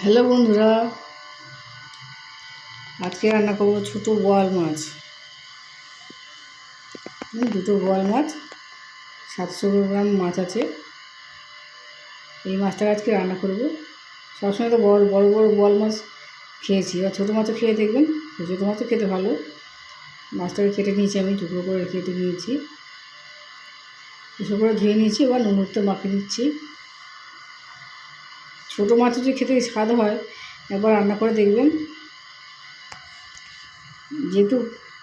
Hello বন্ধুরা, আজকে রান্না করবো ছোটো বোয়াল মাছ। দুটো বোয়াল মাছ, 700 গ্রাম মাছ আছে। এই মাছটাকে আজকে রান্না করব। সবসময় তো বড় বড় বোয়াল মাছ খেয়েছি, আর ছোটো মাছও খেয়ে দেখবেন। ছোটো মাছও খেতে ভালো। মাছটাকে কেটে নিয়েছি, আমি টুকরো করে কেটে নিয়েছি, এসব করে ধুয়ে নিয়েছি। এবার নুন হলুদটা মাখিয়ে নিচ্ছি। ছোটো মাছও যে খেতে স্বাদ হয়, একবার রান্না করে দেখবেন। যেহেতু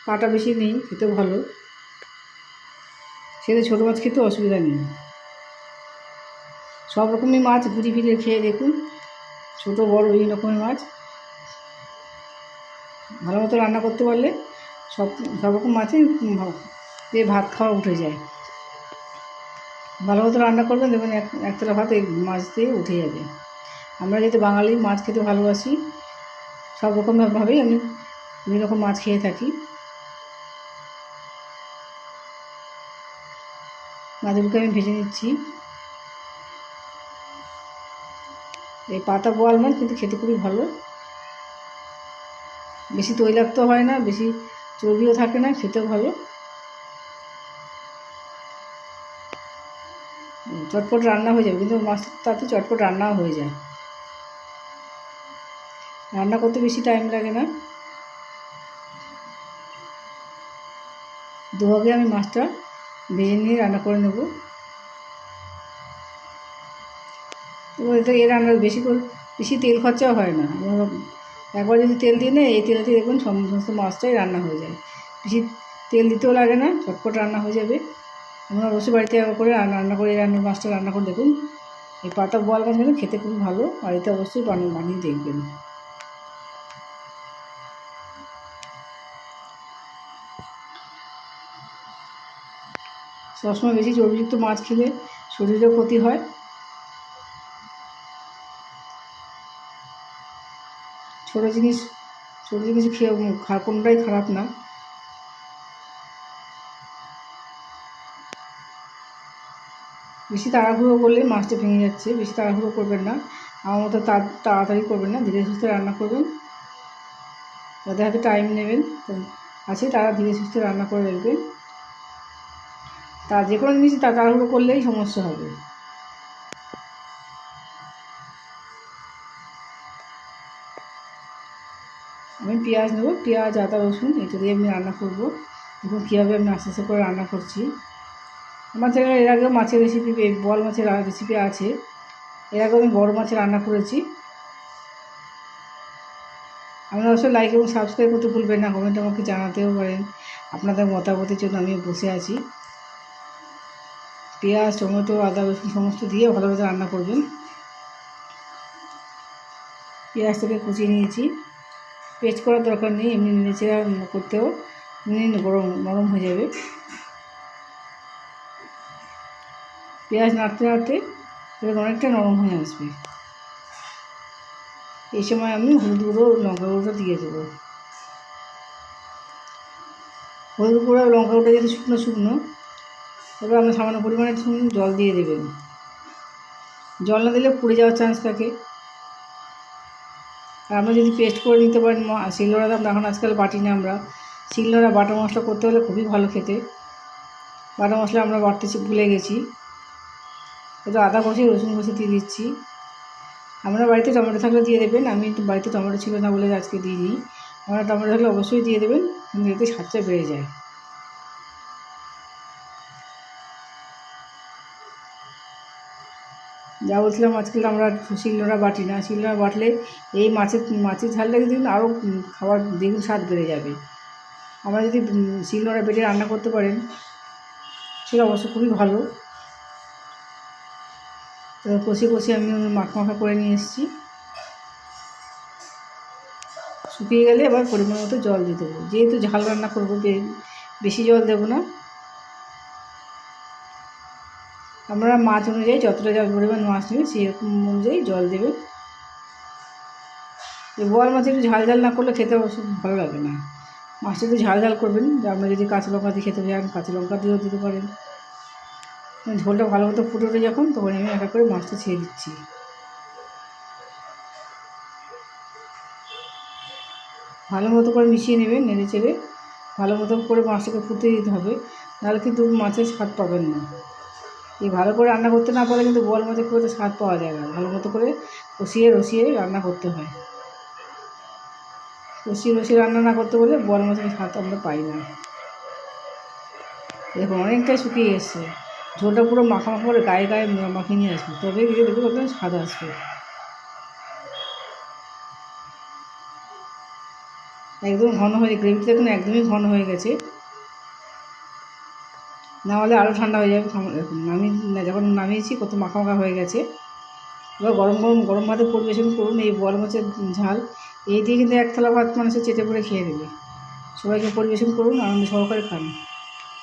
কাটা বেশি নেই, খেতে ভালো, সেটা ছোটো মাছ খেতে অসুবিধা নেই। সব রকমই মাছ ঘুরি ফিরে খেয়ে দেখুন, ছোটো বড় এই রকমের মাছ ভালো মতো রান্না করতে পারলে সব রকম মাছই ভাত খাওয়া উঠে যায়। ভালো মতো রান্না করবেন, দেখবেন একতলা ভাত এই মাছ দিয়ে উঠে যাবে। আমরা যেহেতু বাঙালি, মাছ খেতে ভালোবাসি, সব রকমভাবেই আমি বিভিন্ন রকম মাছ খেয়ে থাকি। মাছগুলোকে আমি ভেজে নিচ্ছি। এই পাতা বোয়াল মাছ কিন্তু খেতে খুবই ভালো, বেশি তৈলাক্ত হয় না, বেশি চর্বিও থাকে না, খেতেও ভালো। চটপট রান্না হয়ে যাবে, কিন্তু মাছ তাতে চটপট রান্নাও হয়ে যায়। রান্না করতে বেশি টাইম লাগে না। দুভাগে আমি মাছটা ভেজে নিয়ে রান্না করে নেব। এবার এই রান্না বেশি তেল খরচাও হয় না। একবার যদি তেল দিয়ে নেয়, এই তেলেতে দেখবেন সমস্ত মাছটাই রান্না হয়ে যায়। বেশি তেল দিতেও লাগে না, চটপট রান্না হয়ে যাবে। আমরা অবশ্যই বাড়িতে একবার করে রান্না করে মাছটা রান্না করে দেখুন। এই পাতা বোয়াল মাছ কিন্তু খেতে খুব ভালো, বাড়িতে অবশ্যই বানিয়ে দেখবেন। সবসময় বেশি চর্বিযুক্ত মাছ খেলে শরীরেও ক্ষতি হয়। ছোটো জিনিস খেয়ে কোনোটাই খারাপ না। বেশি তাড়াহুড়ো করলে মাছটা ভেঙে যাচ্ছে, বেশি তাড়াহুড়ো করবেন না। আমার মতো তাড়াতাড়ি করবেন না, ধীরে সুস্থে রান্না করবেন। যাদের হাতে টাইম নেবেন আছে, তারা ধীরে সুস্থে রান্না করে দেখবেন। যে কোনো জিনিস তাড়াহুড়ো করলেই সমস্যা হবে। আমি পেঁয়াজ নেব, পেঁয়াজ আদা রসুন এটা দিয়ে আমি রান্না করব। দেখুন কীভাবে আমি আস্তে আস্তে করে রান্না করছি। আমার চ্যানেলে এর আগেও মাছের রেসিপি, বোয়াল মাছের রেসিপি আছে। এর আগেও আমি বড় মাছের রান্না করেছি। আপনারা অবশ্যই লাইক এবং সাবস্ক্রাইব করতে ভুলবেন না। কমেন্ট আমাকে জানাতেও পারেন, আপনাদের মতামতের জন্য আমি বসে আছি। পেঁয়াজ, টমেটো, আদা রসুন সমস্ত দিয়ে ভালোভাবে রান্না করবেন। পেঁয়াজটাকে কুচিয়ে নিয়েছি, পেস্ট করার দরকার নেই, এমনি নেড়েচেড়ে করতেও নরম হয়ে যাবে। পেঁয়াজ নাড়তে নাড়তে সেটা অনেকটা নরম হয়ে আসবে। এই সময় আমি হলুদ গুঁড়ো, লঙ্কা গুঁড়োটা দিয়ে দেবো। হলুদ গুঁড়ো আর লঙ্কা গুঁড়োটা যদি শুকনো শুকনো, এবার আমরা সামান্য পরিমাণে জল দিয়ে দেবেন। জল না দিলে পুড়ে যাওয়ার চান্স থাকে। আর আমরা যদি পেস্ট করে নিতে পারেন, শিলনোড়াতে আমরা এখন আজকাল বাটি না, আমরা শিলনোড়া বাটা মশলা করতে হলে খুবই ভালো খেতে। বাটা মশলা আমরা বাটতে ভুলে গেছি। একটু আদা কষে রসুন কষে দিয়ে দিচ্ছি। আমরা বাড়িতে টমেটো থাকলে দিয়ে দেবেন, আমি বাড়িতে টমেটো ছিল না বলে আজকে দিইনি। আমরা টমেটো থাকলে অবশ্যই দিয়ে দেবেন, কিন্তু এতে স্বাদটা বেড়ে যায়। যা বলছিলাম, আজকাল আমরা শিলনোড়া বাটি না, শিলনোড়া বাটলে এই মাছের ঝালটা কিন্তু আরও খাবার দ্বিগুণ স্বাদ বেড়ে যাবে। আমরা যদি শিলনোড়া বেটে রান্না করতে পারেন, সেটা অবশ্য খুবই ভালো। কষে আমি মাখা করে নিয়ে এসেছি। শুকিয়ে গেলে এবার পরিমাণ মতো জল দিয়ে দেবো। যেহেতু ঝাল রান্না করবো, বেশি জল দেবো না। আমরা মাছ অনুযায়ী যতটা পরিমাণ মাছ নেবে সেরকম অনুযায়ী জল দেবেন। এই বোয়াল মাছ একটু ঝাল না করলে খেতে অবশ্য ভালো লাগে না। মাছটা একটু ঝাল করবেন। আপনারা যদি কাঁচা লঙ্কা দিয়ে খেতে চান, কাঁচা লঙ্কা দিয়েও দিতে পারেন। ঝোলটা ভালো মতো ফুটে যখন, তখন আমি এক এক করে মাছটা ছেড়ে দিচ্ছি। ভালো মতো করে মিশিয়ে নেবেন, নেড়ে চেড়ে ভালো মতো করে মাছটাকে ফুটে দিতে হবে, নাহলে কিন্তু মাছের স্বাদ পাবেন না। এই ভালো করে রান্না করতে না পারলে কিন্তু বোয়াল মাছের খুব একটা স্বাদ পাওয়া যায় না। ভালো মতো করে কষিয়ে রসিয়ে রান্না করতে হয়। কষিয়ে রসিয়ে রান্না না করতে বললে বোয়াল মাছের স্বাদ আমরা পাই না। দেখুন অনেকটাই শুকিয়ে এসছে, ঝোলটা পুরো মাখা মাখা করে গায়ে গায়ে মাখিয়ে নিয়ে আসবে, তবে দিয়ে দেখবে কতটা স্বাদ আসবে। একদম ঘন হয়ে গ্রেভিটা দেখুন একদমই ঘন হয়ে গেছে, না হলে আরও ঠান্ডা হয়ে যাবে। দেখুন যখন নামিয়েছি কত মাখা মাখা হয়ে গেছে। এবার গরম ভাতে পরিবেশন করুন এই বোয়াল মাছের ঝাল। এই দিয়ে কিন্তু এক থালা ভাত মানুষের চেটে পড়ে খেয়ে দেবে। সবাইকে পরিবেশন করুন, আনন্দ সহকারে খান।